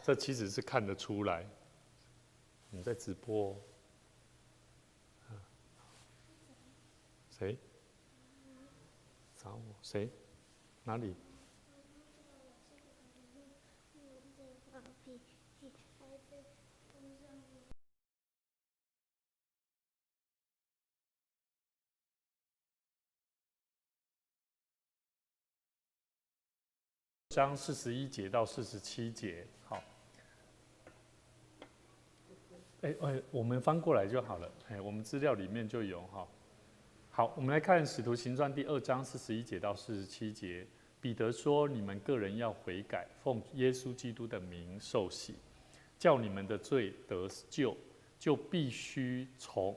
这其实是看得出来。我们在直播哦。谁？找我？谁？哪里？章41节到47节，好。我们翻过来就好了。我们资料里面就有哈。好，我们来看《使徒行传》第2章41节到47节。彼得说：“你们个人要悔改，奉耶稣基督的名受洗，叫你们的罪得救，就必须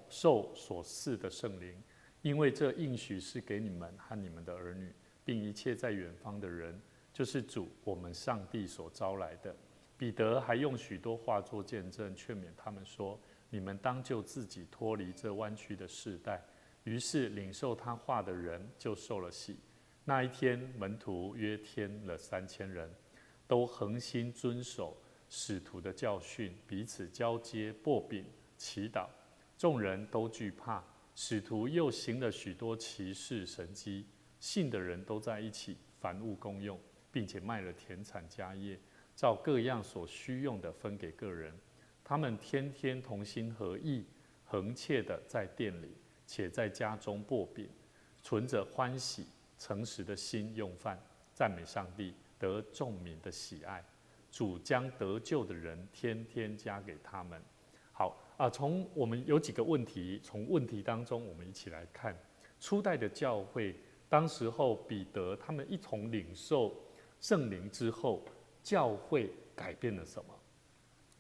受所赐的圣灵，因为这应许是给你们和你们的儿女，并一切在远方的人，就是主我们上帝所招来的。”彼得还用许多话做见证，劝勉他们说：“你们当救自己脱离这弯曲的世代。”于是领受他话的人就受了洗。那一天，门徒约添了3000人，都恒心遵守使徒的教训，彼此交接、擘饼、祈祷。众人都惧怕。使徒又行了许多奇事神迹，信的人都在一起，凡物公用，并且卖了田产家业，照各样所需用的分给个人。他们天天同心合意，恒切的在店里，且在家中擘饼，存着欢喜诚实的心用饭，赞美上帝，得众民的喜爱。主将得救的人天天加给他们。好啊，从我们有几个问题，从问题当中我们一起来看。初代的教会，当时候彼得他们一同领受圣灵之后，教会改变了什么？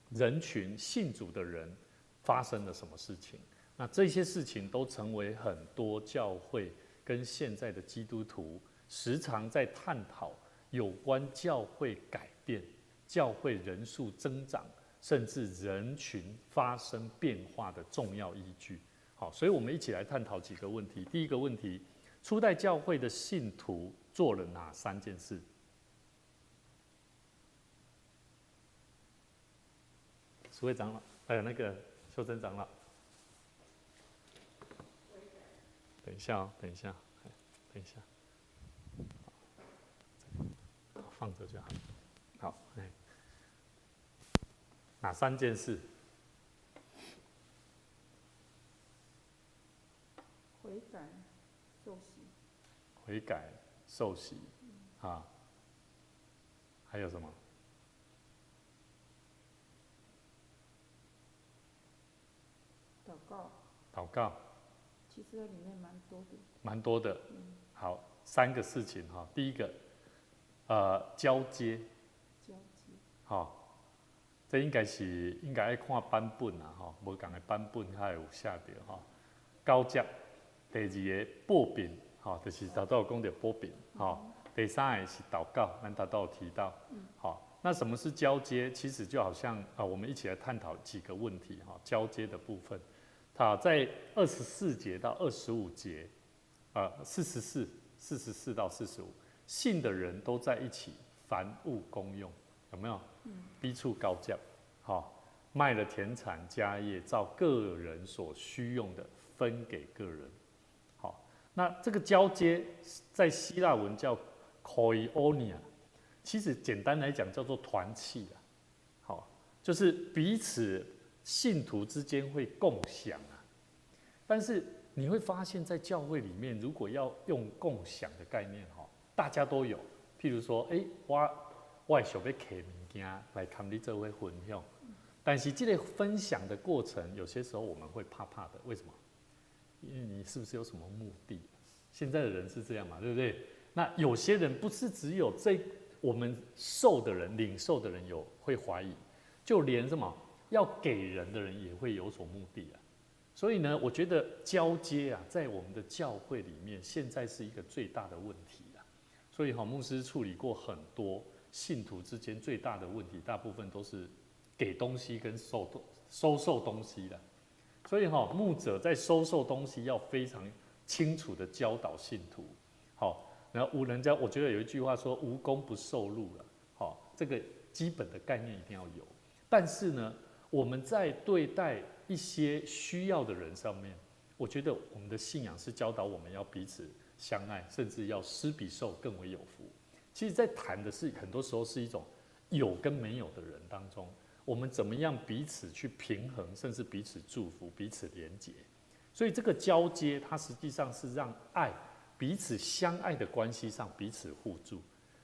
人群信主的人发生了什么事情？那这些事情都成为很多教会跟现在的基督徒时常在探讨有关教会改变、教会人数增长，甚至人群发生变化的重要依据。好，所以我们一起来探讨几个问题。第一个问题，初代教会的信徒做了哪3件事？苏会长老，还有那个秀珍长老。等一下哦，等一下，等一下，放着就好。好，哪3件事？悔改、受洗。悔改、受洗，啊，还有什么？祷告。祷告。其实在里面蛮多的。蛮多的。好，3个事情哈。第一个，交接。交接。好，这应该爱看版本啊，哈，无同的版本它有写到哈。交接。第2个擘饼，哈，就是头都有讲到擘饼，哈。第3个是祷告，咱头都有提到。好，那什么是交接？其实就好像我们一起来探讨几个问题哈。交接的部分。好，在24节到25节，44到45，信的人都在一起，凡物公用，有没有？彼此交接，好，卖了田产家业，照个人所需用的分给个人。好，那这个交接在希腊文叫 koinonia， 其实简单来讲叫做团契啊。好，就是彼此信徒之间会共享啊。但是你会发现在教会里面，如果要用共享的概念，大家都有。譬如说，我想要摕物件来跟你做伙分享，但是这个分享的过程，有些时候我们会怕怕的。为什么？因为你是不是有什么目的？现在的人是这样嘛，对不对？那有些人不是只有我们受的人、领受的人会怀疑，就连什么要给人的人也会有所目的啊。所以呢，我觉得交接啊，在我们的教会里面，现在是一个最大的问题啦。所以牧师处理过很多信徒之间最大的问题，大部分都是给东西跟收受东西啦。所以牧者在收受东西要非常清楚的教导信徒。好，然后我觉得有一句话说“无功不受禄”了。好，这个基本的概念一定要有。但是呢，我们在对待一些需要的人上面，我觉得我们的信仰是教导我们要彼此相爱，甚至要施比受更为有福。其实，在谈的是很多时候是一种有跟没有的人当中，我们怎么样彼此去平衡，甚至彼此祝福、彼此连结。所以这个交接，它实际上是让爱彼此相爱的关系上彼此互助。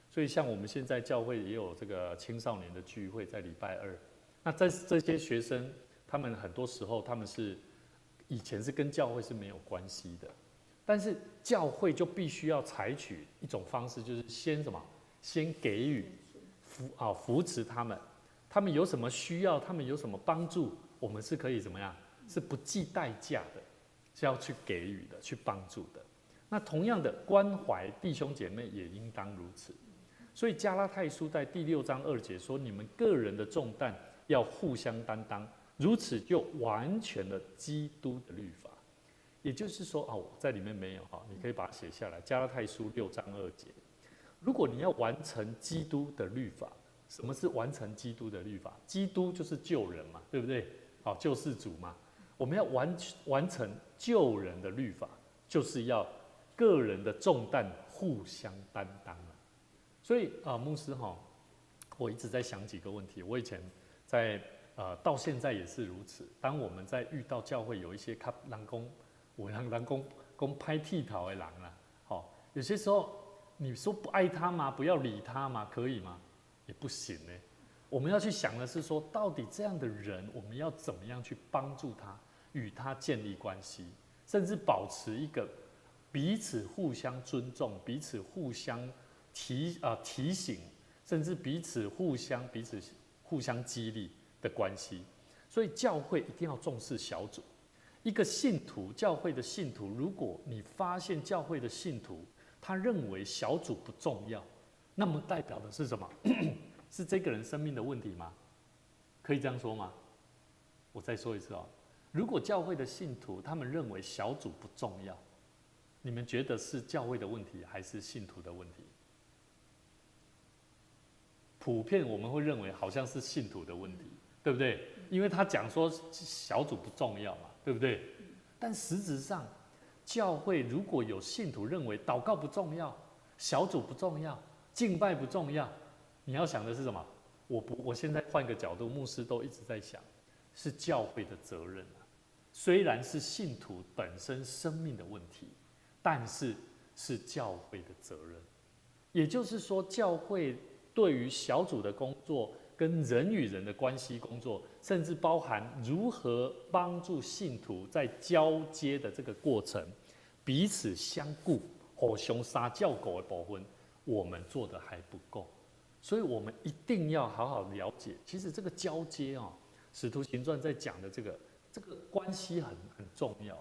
所以像我们现在教会也有这个青少年的聚会，在礼拜二。那这些学生，他们很多时候他们是以前是跟教会是没有关系的，但是教会就必须要采取一种方式，就是先什么？先给予扶持他们，他们有什么需要，他们有什么帮助，我们是可以怎么样？是不计代价的，是要去给予的，去帮助的。那同样的，关怀弟兄姐妹也应当如此。所以加拉太书在第6章2节说：“你们个人的重担要互相担当，如此就完全了基督的律法。”也就是说，在里面没有哈，你可以把它写下来。加拉太书6章2节，如果你要完成基督的律法，什么是完成基督的律法？基督就是救人嘛，对不对？好，救世主嘛。我们要完成救人的律法，就是要个人的重担互相担当。所以牧师我一直在想几个问题。我以前在到现在也是如此。当我们在遇到教会有一些人讲拍剃头的人啦，有些时候你说不爱他吗？不要理他吗？可以吗？也不行呢。我们要去想的是说，到底这样的人，我们要怎么样去帮助他，与他建立关系，甚至保持一个彼此互相尊重、彼此互相提醒，甚至彼此互相激励的关系。所以教会一定要重视小组。一个信徒，教会的信徒，如果你发现教会的信徒他认为小组不重要，那么代表的是什么？是这个人生命的问题吗？可以这样说吗？我再说一次如果教会的信徒他们认为小组不重要，你们觉得是教会的问题还是信徒的问题？普遍我们会认为好像是信徒的问题，对不对？因为他讲说小组不重要嘛，对不对？但实质上，教会如果有信徒认为祷告不重要、小组不重要、敬拜不重要，你要想的是什么？我现在换个角度，牧师都一直在想，是教会的责任虽然是信徒本身生命的问题，但是是教会的责任。也就是说，教会对于小组的工作、跟人与人的关系工作，甚至包含如何帮助信徒在交接的这个过程，彼此相顾、互相撒教狗的部分，我们做的还不够。所以我们一定要好好了解，其实这个交接使徒行传在讲的这个关系很重要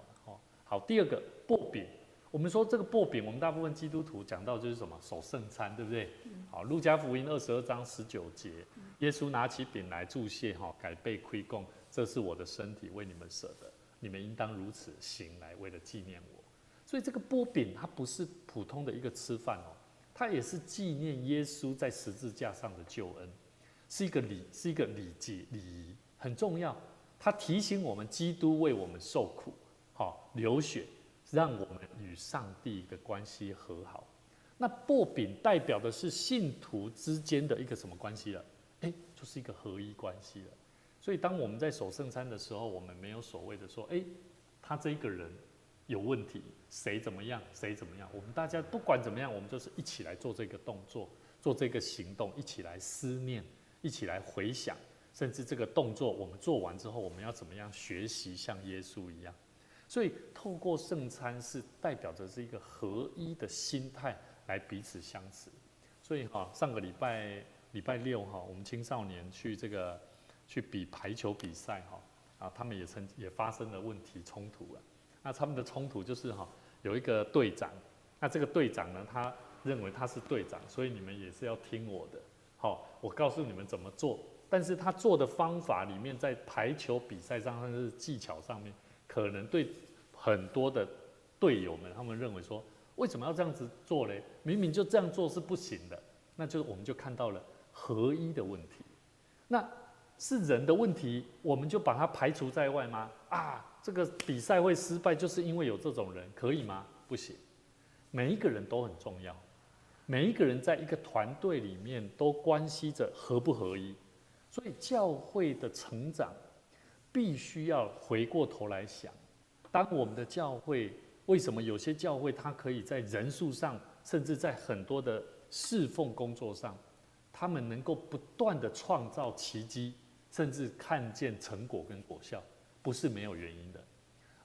好，第二个擘饼。我们说这个擘饼，我们大部分基督徒讲到就是什么守圣餐，对不对？好，路加福音22章19节，耶稣拿起饼来祝谢，改被亏供，这是我的身体，为你们舍的，你们应当如此行来，为了纪念我。所以这个擘饼，它不是普通的一个吃饭它也是纪念耶稣在十字架上的救恩，是一个礼仪，很重要。它提醒我们，基督为我们受苦，流血。让我们与上帝的关系和好。那擘饼代表的是信徒之间的一个什么关系了？就是一个合一关系了。所以当我们在守圣餐的时候，我们没有所谓的说，他这一个人有问题，谁怎么样，我们大家不管怎么样，我们就是一起来做这个动作，做这个行动，一起来思念，一起来回想，甚至这个动作我们做完之后，我们要怎么样学习像耶稣一样。所以透过圣餐是代表着是一个合一的心态来彼此相持。所以上个礼拜6我们青少年去比排球比赛他们也发生了问题冲突了。那他们的冲突就是有一个队长，那这个队长呢，他认为他是队长，所以你们也是要听我的。我告诉你们怎么做，但是他做的方法里面，在排球比赛上甚至技巧上面，可能对很多的队友们，他们认为说，为什么要这样子做嘞？明明就这样做是不行的。那我们就看到了合一的问题。那是人的问题，我们就把它排除在外吗？这个比赛会失败，就是因为有这种人，可以吗？不行。每一个人都很重要，每一个人在一个团队里面都关系着合不合一。所以教会的成长必须要回过头来想，当我们的教会为什么有些教会它可以在人数上，甚至在很多的侍奉工作上，他们能够不断的创造奇迹，甚至看见成果跟果效，不是没有原因的，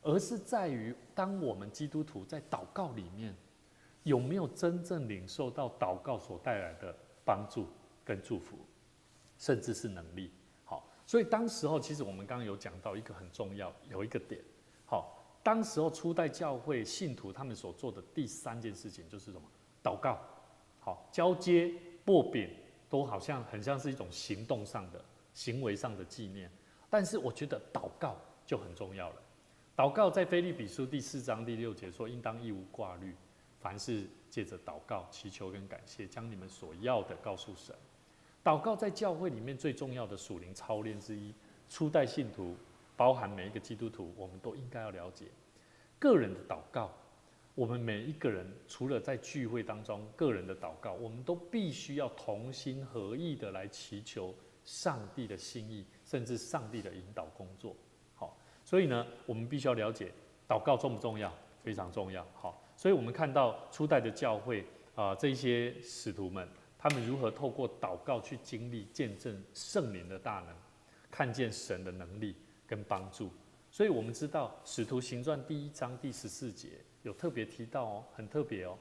而是在于当我们基督徒在祷告里面有没有真正领受到祷告所带来的帮助跟祝福，甚至是能力。好，所以当时候其实我们刚刚有讲到一个很重要，有一个点。好，当时候初代教会信徒他们所做的第3件事情就是什么？祷告。好，交接、擘饼都好像很像是一种行动上的、行为上的纪念。但是我觉得祷告就很重要了。祷告在腓立比书第4章第6节说：“应当一无挂虑，凡事借着祷告、祈求跟感谢，将你们所要的告诉神。”祷告在教会里面最重要的属灵操练之一，初代信徒，包含每一个基督徒，我们都应该要了解个人的祷告。我们每一个人除了在聚会当中个人的祷告，我们都必须要同心合意的来祈求上帝的心意，甚至上帝的引导工作。好，所以呢，我们必须要了解祷告重不重要？非常重要。好，所以我们看到初代的教会这些使徒们，他们如何透过祷告去经历、见证圣灵的大能，看见神的能力跟帮助。所以我们知道《使徒行传》第1章第14节有特别提到哦，很特别哦。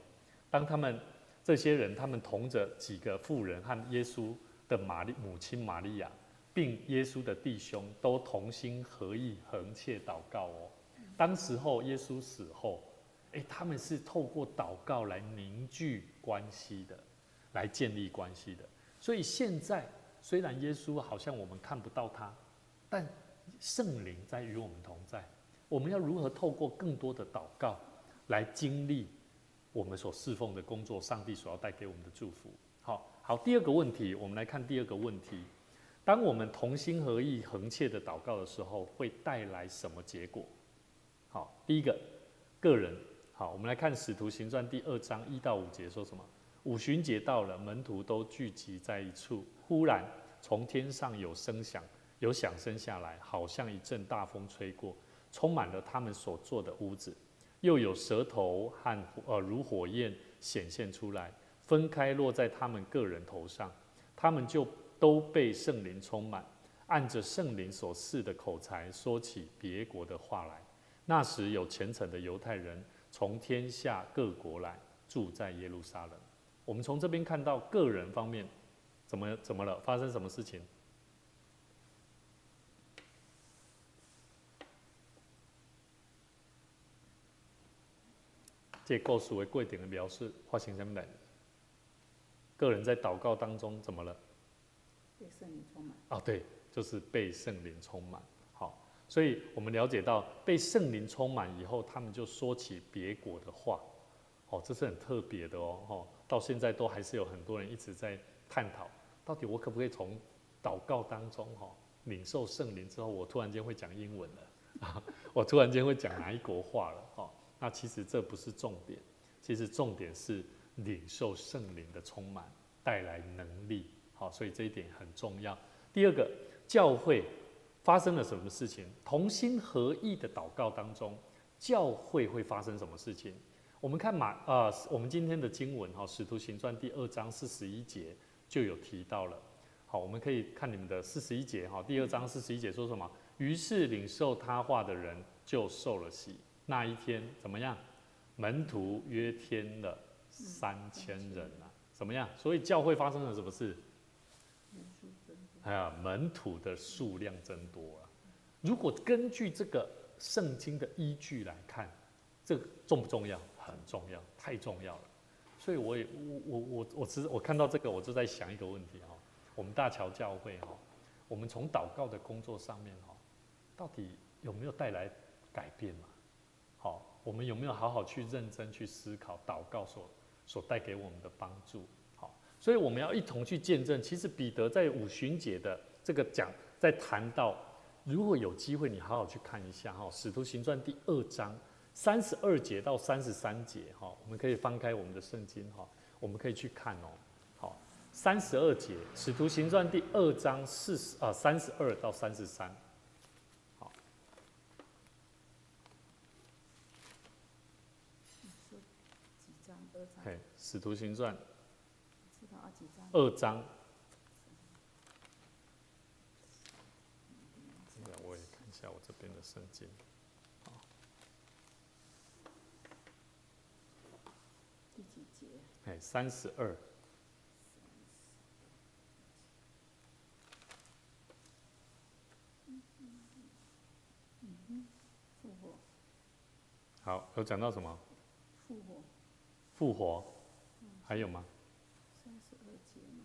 当他们这些人，他们同着几个妇人和耶稣的母亲玛利亚，并耶稣的弟兄，都同心合意、恒切祷告哦。当时候耶稣死后，他们是透过祷告来凝聚关系的，来建立关系的。所以现在虽然耶稣好像我们看不到他，但圣灵在与我们同在。我们要如何透过更多的祷告来经历我们所侍奉的工作，上帝所要带给我们的祝福？好，第二个问题，我们来看第二个问题：当我们同心合意、恒切的祷告的时候，会带来什么结果？好，第一个，个人。好，我们来看《使徒行传》第2章1到5节说什么？五旬节到了，门徒都聚集在一处，忽然从天上有响声下来，好像一阵大风吹过，充满了他们所坐的屋子。又有舌头和如火焰显现出来，分开落在他们个人头上，他们就都被圣灵充满，按着圣灵所赐的口才说起别国的话来。那时有虔诚的犹太人从天下各国来，住在耶路撒冷。我们从这边看到个人方面怎么了？发生什么事情？这故事的过程的描述发生什么呢？个人在祷告当中怎么了？被圣灵充满。对，就是被圣灵充满。好，所以我们了解到被圣灵充满以后，他们就说起别国的话。这是很特别的哦。到现在都还是有很多人一直在探讨，到底我可不可以从祷告当中领受圣灵之后，我突然间会讲英文了我突然间会讲哪一国话了那其实这不是重点，其实重点是领受圣灵的充满带来能力。好，所以这一点很重要。第二个，教会发生了什么事情？同心合意的祷告当中，教会会发生什么事情？我们看我们今天的经文《使徒行传》第2章41节就有提到了。好，我们可以看你们的41节第2章41节说什么？于是领受他话的人就受了洗。那一天怎么样？门徒约添了3000人啊，怎么样？所以教会发生了什么事？门徒的数量增多了。如果根据这个圣经的依据来看，这个重不重要？很重要，太重要了。所以我看到这个，我就在想一个问题我们大桥教会我们从祷告的工作上面到底有没有带来改变嘛？我们有没有好好去认真去思考祷告所带给我们的帮助？所以我们要一同去见证。其实彼得在五旬节的这个在谈到，如果有机会，你好好去看一下哈，《使徒行传》第2章32节到33节哈，我们可以翻开我们的圣经哈，我们可以去看哦。好，32节，《使徒行传》第2章32到33。好，你说几章？2章。嘿，《使徒行传》知道啊？几章2章。我也看一下我这边的圣经。第几节？哎，32。复活。好，有讲到什么？复活。复活，还有吗？32节嘛。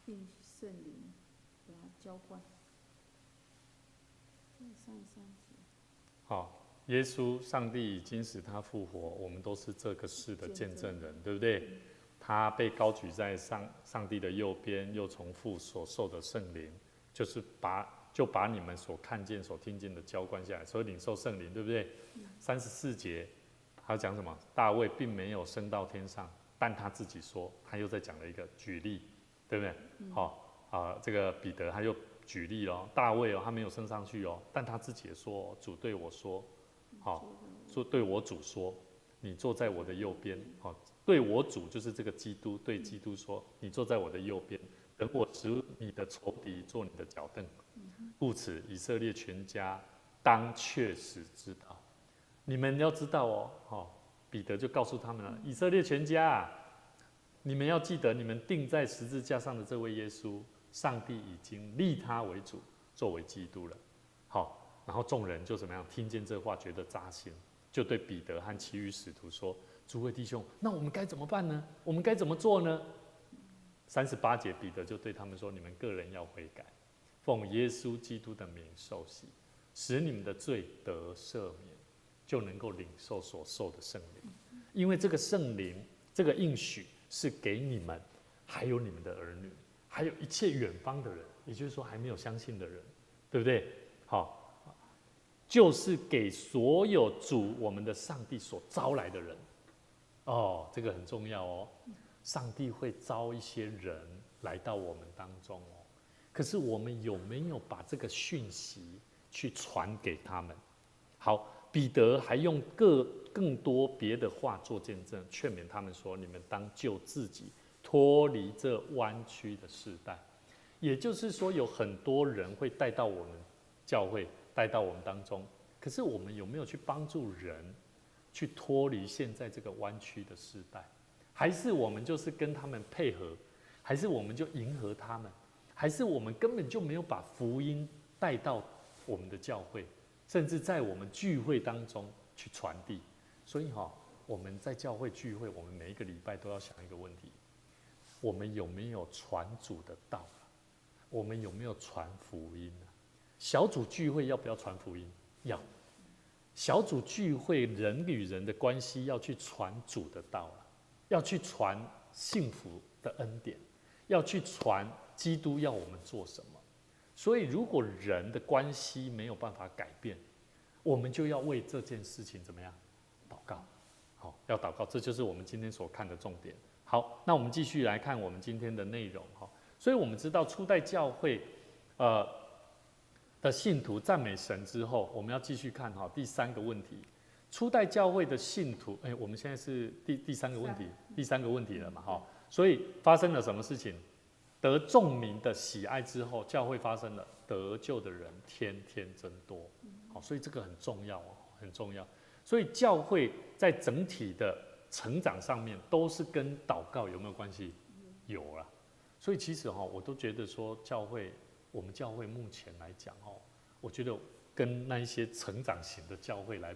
并圣灵给他浇灌。33节。好，耶稣，上帝已经使他复活，我们都是这个事的见证人，对不对？他被高举在上帝的右边，又从父所受的圣灵，就是把你们所看见、所听见的浇灌下来，所以领受圣灵，对不对？34节，他讲什么？大卫并没有升到天上，但他自己说，他又在讲了一个举例，对不对？好，这个彼得他又举例了，大卫他没有升上去但他自己也说，主对我说，说对我主说，你坐在我的右边，对我主就是这个基督，对基督说，你坐在我的右边，等我使你的仇敌做你的脚凳。故此，以色列全家当确实知道，你们要知道彼得就告诉他们了，以色列全家啊，你们要记得，你们钉在十字架上的这位耶稣，上帝已经立他为主，作为基督了。好，然后众人就怎么样？听见这话，觉得扎心，就对彼得和其余使徒说：“诸位弟兄，那我们该怎么办呢？我们该怎么做呢？”38节，彼得就对他们说：“你们个人要悔改，奉耶稣基督的名受洗，使你们的罪得赦免，就能够领受所受的圣灵。因为这个圣灵，这个应许是给你们，还有你们的儿女，还有一切远方的人，也就是说还没有相信的人，对不对？好，就是给所有主我们的上帝所招来的人。这个很重要哦。上帝会招一些人来到我们当中可是我们有没有把这个讯息去传给他们？好，彼得还用更多别的话做见证，劝勉他们说：你们当救自己，脱离这弯曲的世代。也就是说，有很多人会带到我们教会，带到我们当中，可是我们有没有去帮助人去脱离现在这个弯曲的世代？还是我们就是跟他们配合？还是我们就迎合他们？还是我们根本就没有把福音带到我们的教会，甚至在我们聚会当中去传递？所以我们在教会聚会，我们每一个礼拜都要想一个问题：我们有没有传主的道？我们有没有传福音呢？小组聚会要不要传福音？要。小组聚会，人与人的关系要去传主的道要去传幸福的恩典，要去传基督要我们做什么。所以，如果人的关系没有办法改变，我们就要为这件事情怎么样？祷告。好，要祷告，这就是我们今天所看的重点。好，那我们继续来看我们今天的内容所以我们知道初代教会的信徒赞美神之后，我们要继续看第三个问题。初代教会的信徒，我们现在是第三个问题，第三个问题了嘛所以发生了什么事情？得众民的喜爱之后，教会发生了得救的人天天增多。所以这个很重要很重要。所以教会在整体的成长上面，都是跟祷告有没有关系？有啦。所以其实我都觉得说，我们教会目前来讲我觉得跟那一些成长型的教会来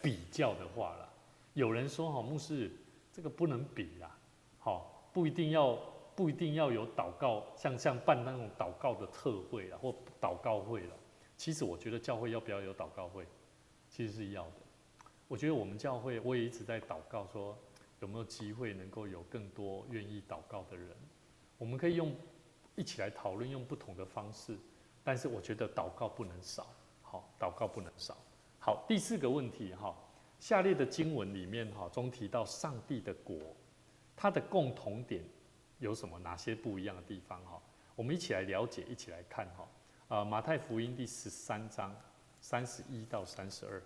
比较的话啦，有人说牧师这个不能比啦，不一定要有祷告，像办那种祷告的特会啦或祷告会啦。其实我觉得教会要不要有祷告会，其实是要的。我觉得我们教会，我也一直在祷告说，有没有机会能够有更多愿意祷告的人？我们可以一起来讨论，用不同的方式，但是我觉得祷告不能少。好，祷告不能少。好，第4个问题哈，下列的经文里面哈中提到上帝的国，它的共同点有什么？哪些不一样的地方哈？我们一起来了解，一起来看哈。马太福音第13章31到32。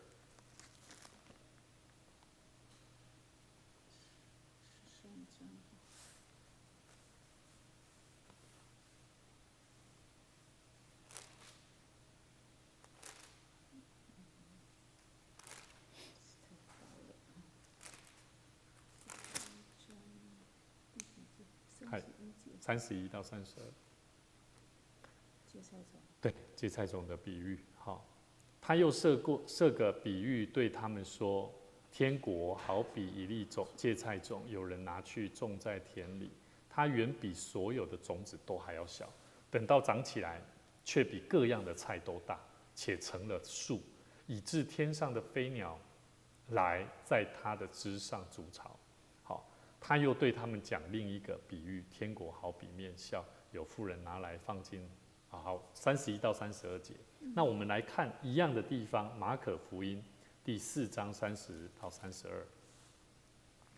31到32，芥菜种。对，芥菜种的比喻。好，他又设个比喻对他们说：天国好比一粒芥菜种，有人拿去种在田里，它远比所有的种子都还要小，等到长起来，却比各样的菜都大，且成了树，以致天上的飞鸟来在它的枝上筑巢。好，他又对他们讲另一个比喻：天国好比面笑，有妇人拿来放进。好，31到32节。那我们来看一样的地方，马可福音第4章30到32。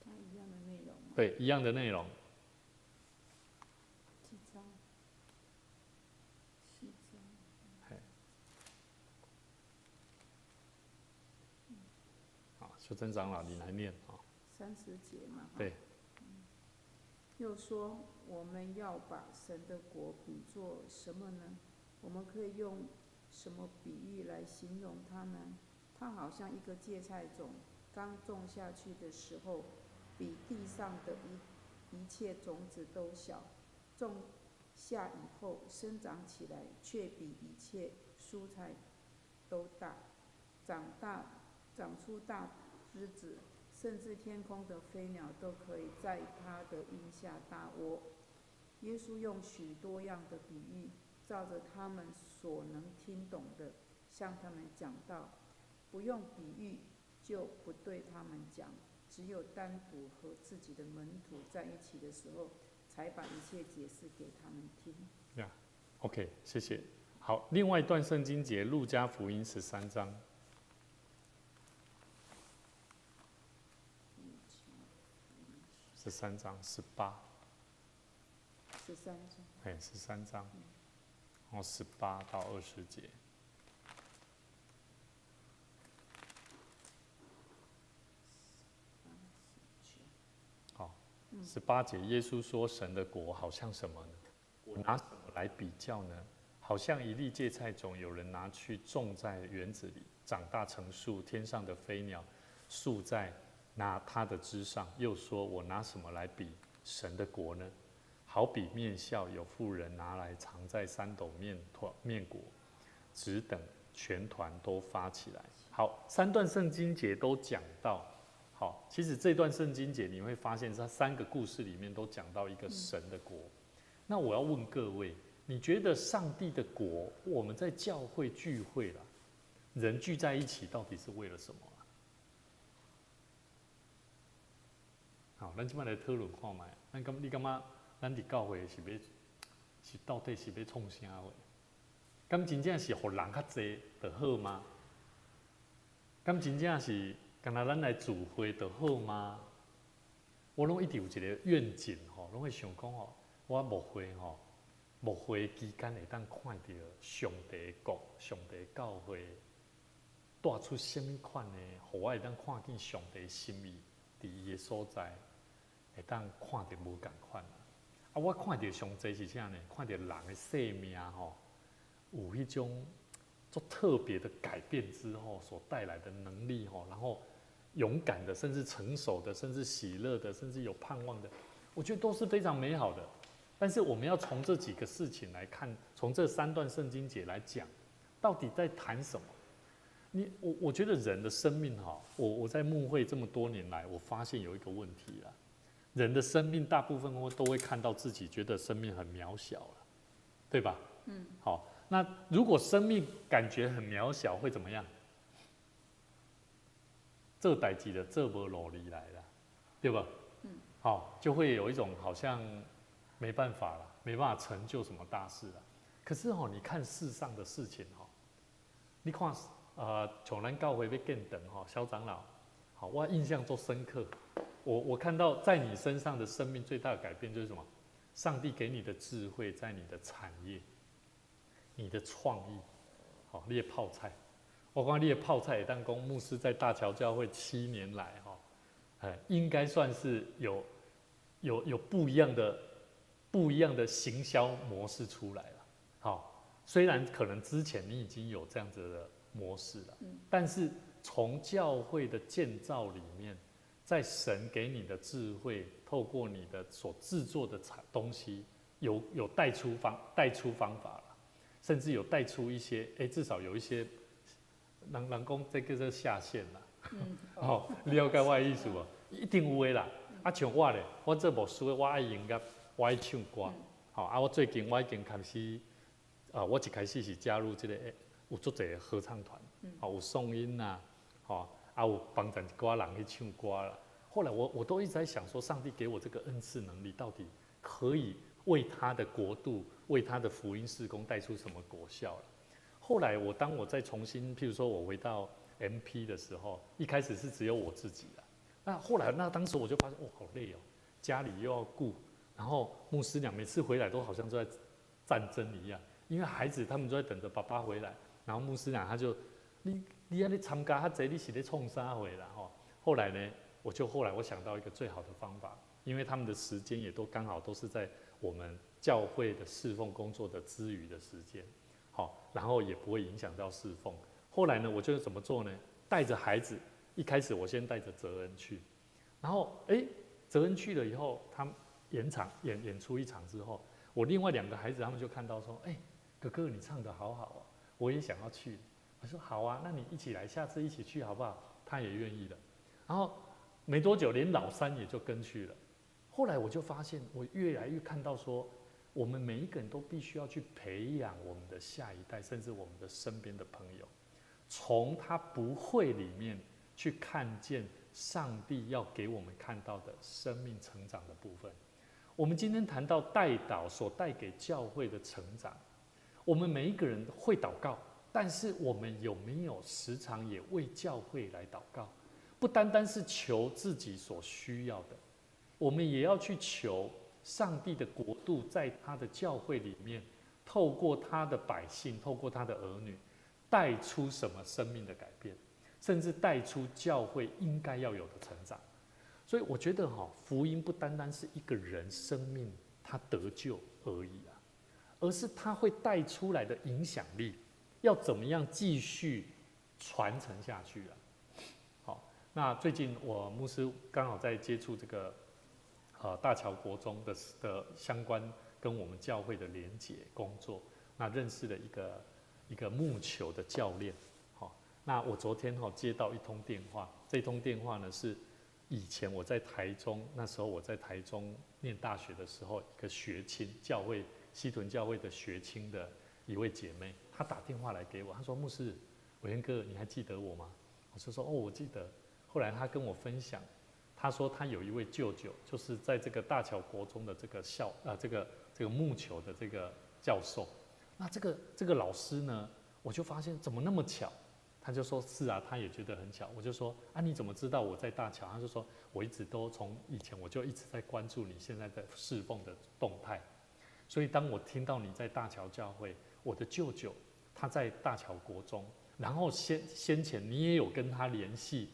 它一样的内容吗？对，一样的内容。几章？7章。好，修真长老，你来念啊。30节嘛。对。又说，我们要把神的国比作什么呢？我们可以用什么比喻来形容它呢？它好像一个芥菜种，刚种下去的时候，比地上的一切种子都小，种下以后生长起来，却比一切蔬菜都大，长出大枝子，甚至天空的飞鸟都可以在它的荫下搭窝。耶稣用许多样的比喻，照着他们所能听懂的，向他们讲道。不用比喻，就不对他们讲，只有单独和自己的门徒在一起的时候，才把一切解释给他们听。OK， 谢谢。好，另外一段圣经节，路加福音13章。13章18。13章。13章，然后18到20节。好，18节，耶稣说：“神的国好像什么呢？我拿什么来比较呢？好像一粒芥菜种，有人拿去种在园子里，长大成树，天上的飞鸟宿在它的枝上。又说：我拿什么来比神的国呢？好比面笑，有妇人拿来藏在3斗面果，只等全团都发起来。”好，3段圣经节都讲到。好，其实这段圣经节你会发现，它3个故事里面都讲到一个神的国。那我要问各位，你觉得上帝的国，我们在教会聚会啦，人聚在一起，到底是为了什么啊？好，咱今摆来讨论看卖。你感觉咱伫教会是到底是要创啥话？敢真正是互人较济就好吗？敢真正是干那咱来聚会就好吗？我拢一直有一个愿景吼，拢会想讲吼，我牧会期间会当看到上帝国、上帝教会带出什么款的，互我会当看见上帝心意伫伊的所在，会当看到无共款啊！我看到上济是啥呢？看到人的生命吼，有迄种做特别的改变之后所带来的能力吼，然后勇敢的，甚至成熟的，甚至喜乐的，甚至有盼望的，我觉得都是非常美好的。但是我们要从这几个事情来看，从这3段圣经节来讲，到底在谈什么？我觉得人的生命哈，我在牧会这么多年来，我发现有一个问题啦，人的生命大部分都会看到自己觉得生命很渺小了，对吧？好，那如果生命感觉很渺小，会怎么样？做代志的做无努力来啦，对吧？好，就会有一种好像没办法了，没办法成就什么大事了。可是你看世上的事情你看像咱教会要建堂肖长老，好，我印象都深刻。我看到在你身上的生命最大的改变就是什么？上帝给你的智慧，在你的产业、你的创意，好，你的泡菜。我讲你的泡菜，也当公牧师在大桥教会7年来应该算是有不一样的行销模式出来了。好，虽然可能之前你已经有这样子的模式了，但是从教会的建造里面，在神给你的智慧，透过你的所制作的东西，有带出方法了，甚至有带出一些，至少有一些人讲这个下线啦。了解我的意思无？一定有的啦。像我咧，我做牧师，我爱音乐，我爱唱歌。我最近我已经开始，我一开始是加入这个有足侪合唱团，有颂音啦，有帮助一寡人去唱歌啦。后来我都一直在想说，上帝给我这个恩赐能力，到底可以为他的国度、为他的福音事工带出什么果效了？后来当我再重新，譬如说我回到 MP 的时候，一开始是只有我自己啦。那后来当时我就发现，好累哦，家里又要顾，然后牧师娘每次回来都好像都在战争一样，因为孩子他们都在等着爸爸回来，然后牧师娘他就你要参加较济，你是在创啥回啦后来呢，后来我想到一个最好的方法，因为他们的时间也都刚好都是在我们教会的侍奉工作的之余的时间，然后也不会影响到侍奉。后来呢，我就怎么做呢？带着孩子，一开始我先带着泽恩去，然后泽恩去了以后，他演出一场之后，我另外2个孩子他们就看到说，哥哥你唱得好好我也想要去。我说好啊，那你一起来，下次一起去好不好？他也愿意了。然后没多久，连老3也就跟去了。后来我就发现，我越来越看到说，我们每一个人都必须要去培养我们的下一代，甚至我们的身边的朋友，从他不会里面去看见上帝要给我们看到的生命成长的部分。我们今天谈到代祷所带给教会的成长，我们每一个人会祷告，但是我们有没有时常也为教会来祷告？不单单是求自己所需要的，我们也要去求上帝的国度在他的教会里面，透过他的百姓，透过他的儿女，带出什么生命的改变，甚至带出教会应该要有的成长。所以我觉得福音不单单是一个人生命他得救而已而是他会带出来的影响力，要怎么样继续传承下去好，那最近我牧师刚好在接触这个大桥国中的相关跟我们教会的连结工作，那认识了一个木球的教练。那我昨天接到一通电话，这通电话呢是以前我在台中，那时候我在台中念大学的时候，一个学青教会西屯教会的学青的一位姐妹，她打电话来给我，她说：“牧师，伟恩哥，你还记得我吗？”我就说：“我记得。”后来她跟我分享，她说她有一位舅舅，就是在这个大桥国中的这个这个木球的这个教授。那这个老师呢，我就发现怎么那么巧。他就说是啊，他也觉得很巧。我就说你怎么知道我在大桥？他就说我一直都从以前我就一直在关注你现在的侍奉的动态，所以当我听到你在大桥教会，我的舅舅他在大桥国中，然后先前你也有跟他联系，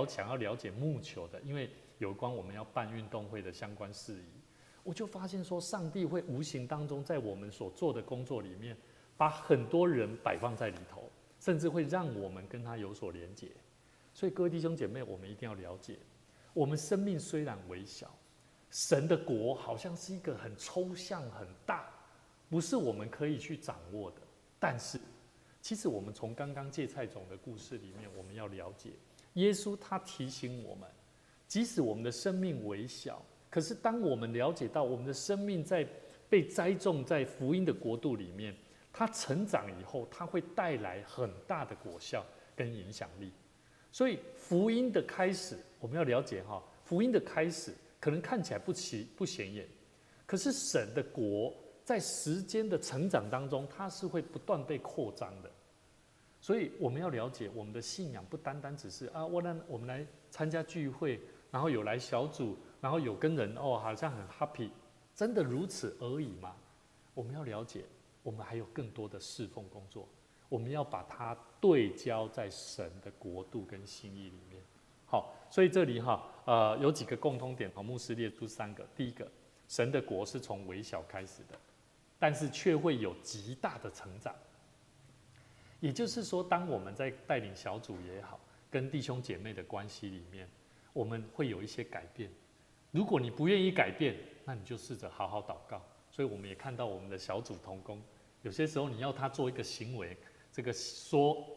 想要了解木球的，因为有关我们要办运动会的相关事宜，我就发现说上帝会无形当中在我们所做的工作里面，把很多人摆放在里头。甚至会让我们跟他有所连结，所以各位弟兄姐妹，我们一定要了解，我们生命虽然微小，神的国好像是一个很抽象、很大，不是我们可以去掌握的。但是，其实我们从刚刚芥菜种的故事里面，我们要了解，耶稣他提醒我们，即使我们的生命微小，可是当我们了解到我们的生命在被栽种在福音的国度里面。它成长以后，它会带来很大的果效跟影响力。所以福音的开始，我们要了解福音的开始可能看起来不显眼，可是神的国在时间的成长当中，它是会不断被扩张的。所以我们要了解，我们的信仰不单单只是啊，我们来参加聚会，然后有来小组，然后有跟人好像很 happy， 真的如此而已吗？我们要了解，我们还有更多的侍奉工作，我们要把它对焦在神的国度跟心意里面。好，所以这里有几个共通点，牧师列出3个。第一个，神的国是从微小开始的，但是却会有极大的成长。也就是说，当我们在带领小组也好，跟弟兄姐妹的关系里面，我们会有一些改变。如果你不愿意改变，那你就试着好好祷告。所以我们也看到我们的小组同工，有些时候你要他做一个行为，这个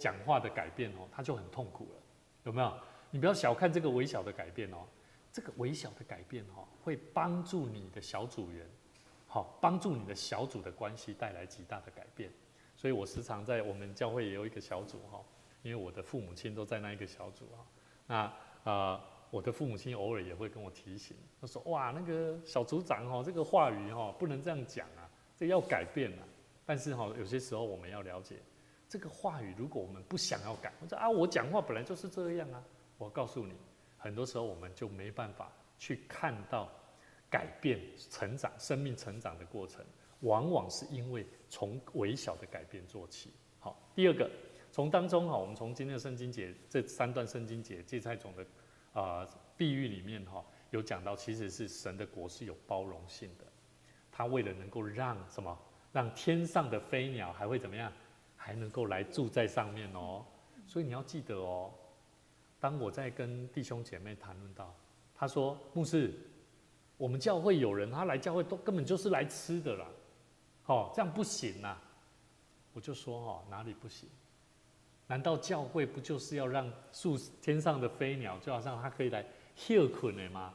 讲话的改变他就很痛苦了，有没有？你不要小看这个微小的改变这个微小的改变会帮助你的小组员，帮助你的小组的关系带来极大的改变。所以我时常在我们教会也有一个小组因为我的父母亲都在那一个小组那我的父母亲偶尔也会跟我提醒，他说哇，那个小组长这个话语不能这样讲啊，这要改变啊。但是有些时候我们要了解，这个话语如果我们不想要改，或者我讲话本来就是这样啊，我告诉你，很多时候我们就没办法去看到改变、成长、生命成长的过程。往往是因为从微小的改变做起。好，第二个，从当中我们从今天的圣经节这3段圣经节芥菜种的比喻里面有讲到，其实是神的国是有包容性的。他为了能够让什么，让天上的飞鸟还会怎么样，还能够来住在上面所以你要记得当我在跟弟兄姐妹谈论到，他说牧师，我们教会有人他来教会都根本就是来吃的啦。这样不行啊！我就说哪里不行？难道教会不就是要让天上的飞鸟，就好像它可以来休困的吗？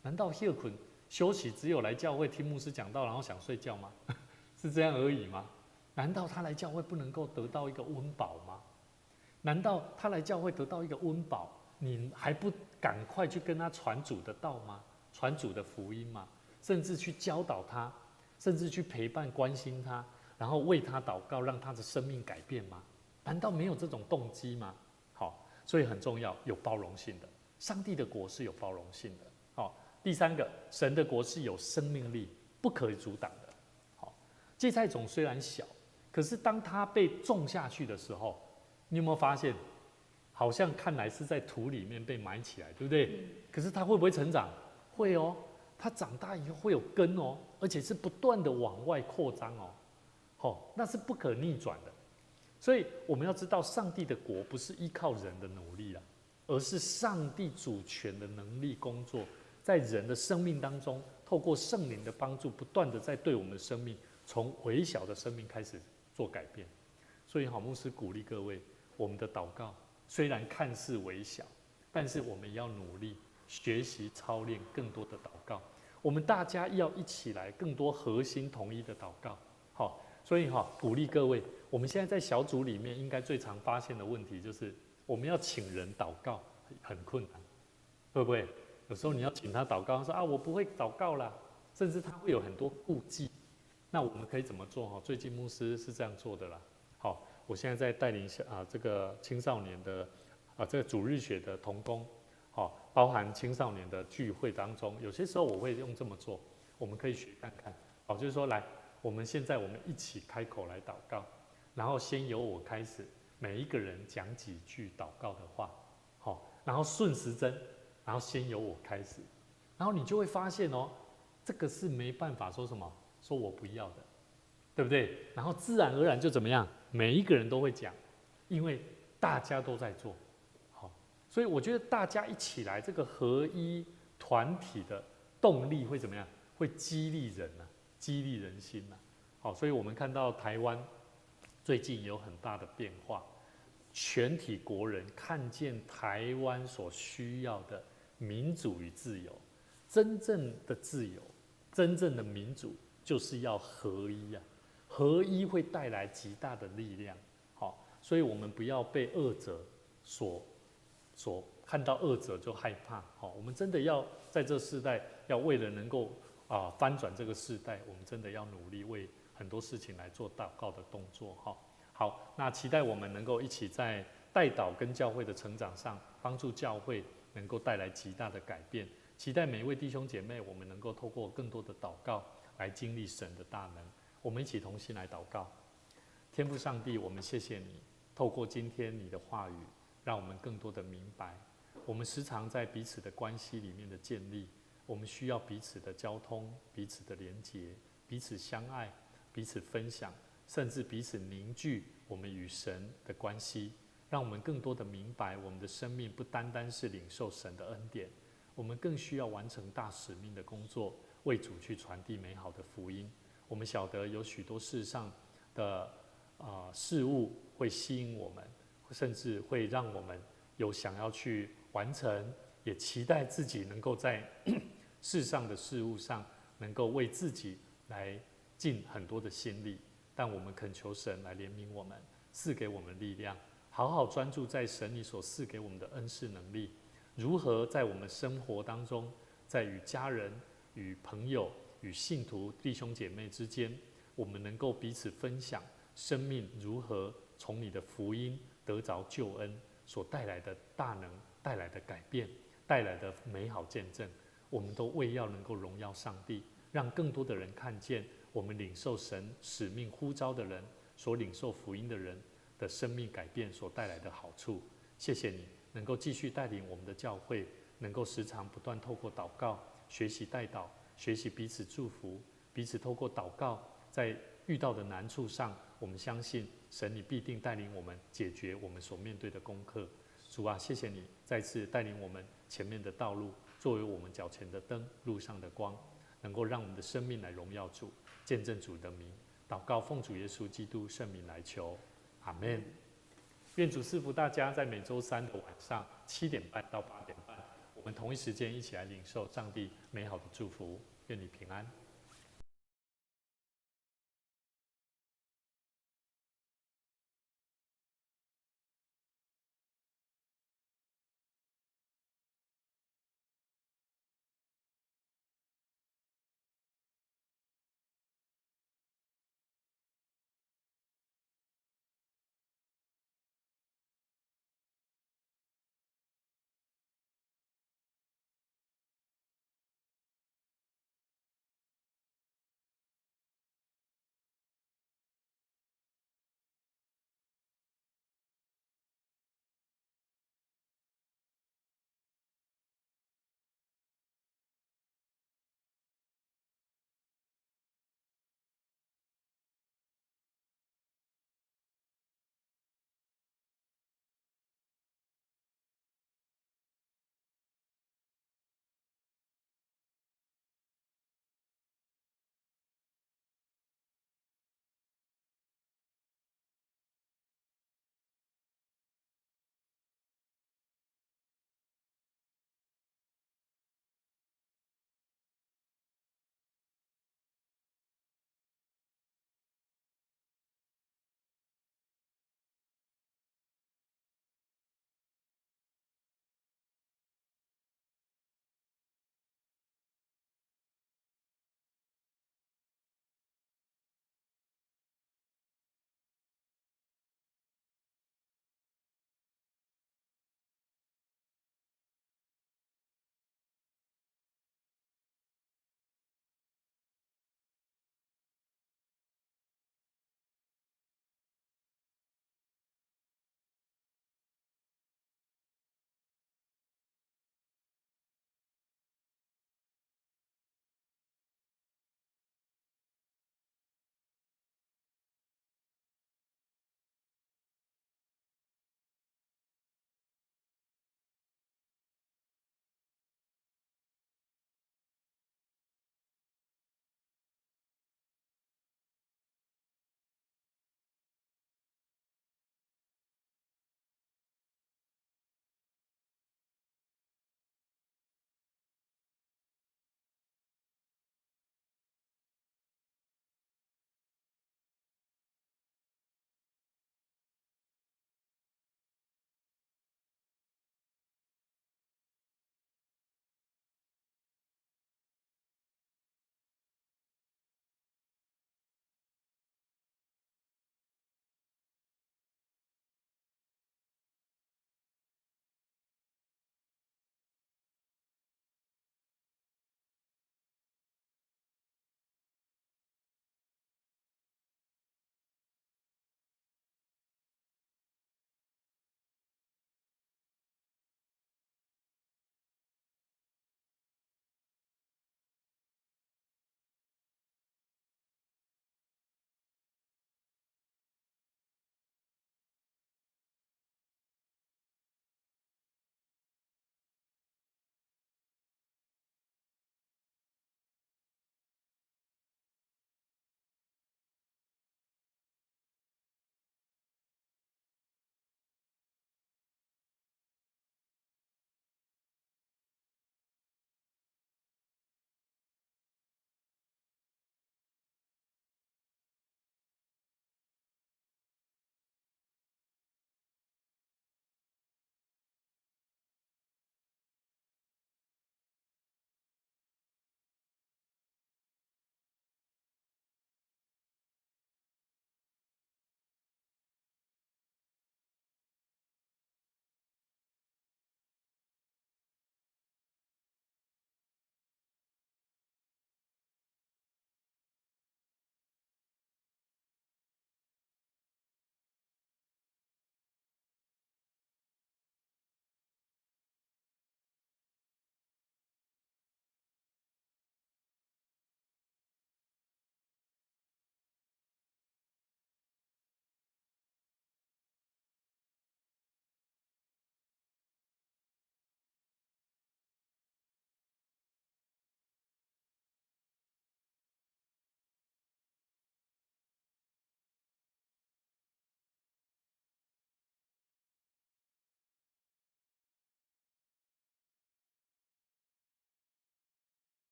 难道休困休息只有来教会听牧师讲道，然后想睡觉吗？是这样而已吗？难道他来教会不能够得到一个温饱吗？难道他来教会得到一个温饱，你还不赶快去跟他传主的道吗？传主的福音吗？甚至去教导他，甚至去陪伴关心他，然后为他祷告，让他的生命改变吗？难道没有这种动机吗？好，所以很重要，有包容性的。上帝的国是有包容性的。好，第3个，神的国是有生命力，不可以阻挡的。好，芥菜种虽然小，可是当它被种下去的时候，你有没有发现，好像看来是在土里面被埋起来，对不对？可是它会不会成长？会它长大以后会有根而且是不断的往外扩张那是不可逆转的。所以我们要知道，上帝的国不是依靠人的努力而是上帝主权的能力工作，在人的生命当中，透过圣灵的帮助，不断的在对我们的生命，从微小的生命开始做改变。所以牧师鼓励各位，我们的祷告虽然看似微小，但是我们要努力学习操练更多的祷告。我们大家要一起来更多核心统一的祷告。好，所以鼓励各位，我们现在在小组里面应该最常发现的问题就是，我们要请人祷告很困难，会不会？有时候你要请他祷告，他说我不会祷告啦，甚至他会有很多顾忌。那我们可以怎么做？最近牧师是这样做的啦。好，我现在在带领这个青少年的这个主日学的同工。包含青少年的聚会当中，有些时候我会用这么做，我们可以学看看。就是说，来，我们一起开口来祷告，然后先由我开始，每一个人讲几句祷告的话，然后顺时针，然后先由我开始，然后你就会发现这个是没办法说什么，说我不要的，对不对？然后自然而然就怎么样，每一个人都会讲，因为大家都在做。所以我觉得大家一起来，这个合一团体的动力会怎么样？会激励人激励人心好，所以我们看到台湾最近有很大的变化，全体国人看见台湾所需要的民主与自由，真正的自由，真正的民主，就是要合一合一会带来极大的力量。好，所以我们不要被恶者所看到恶者就害怕。我们真的要在这世代要为了能够翻转这个世代，我们真的要努力为很多事情来做祷告的动作哈。好，那期待我们能够一起在代祷跟教会的成长上，帮助教会能够带来极大的改变。期待每一位弟兄姐妹，我们能够透过更多的祷告来经历神的大能。我们一起同心来祷告。天父上帝，我们谢谢你，透过今天你的话语，让我们更多的明白，我们时常在彼此的关系里面的建立，我们需要彼此的交通、彼此的连结、彼此相爱、彼此分享，甚至彼此凝聚我们与神的关系，让我们更多的明白，我们的生命不单单是领受神的恩典，我们更需要完成大使命的工作，为主去传递美好的福音。我们晓得有许多世上的事物会吸引我们，甚至会让我们有想要去完成，也期待自己能够在世上的事物上能够为自己来尽很多的心力。但我们恳求神来怜悯我们，赐给我们力量，好好专注在神你所赐给我们的恩赐能力，如何在我们生活当中，在与家人、与朋友、与信徒弟兄姐妹之间，我们能够彼此分享生命如何从你的福音得着救恩所带来的大能、带来的改变、带来的美好见证。我们都为要能够荣耀上帝，让更多的人看见我们领受神使命呼召的人所领受福音的人的生命改变所带来的好处。谢谢你能够继续带领我们的教会，能够时常不断透过祷告学习代祷，学习彼此祝福，彼此透过祷告在遇到的难处上，我们相信神你必定带领我们解决我们所面对的功课。主啊，谢谢你再次带领我们前面的道路，作为我们脚前的灯，路上的光，能够让我们的生命来荣耀主，见证主的名。祷告奉主耶稣基督圣名来求，阿们。愿主赐福大家，在每周三的晚上7点半到8点半，我们同一时间一起来领受上帝美好的祝福。愿你平安。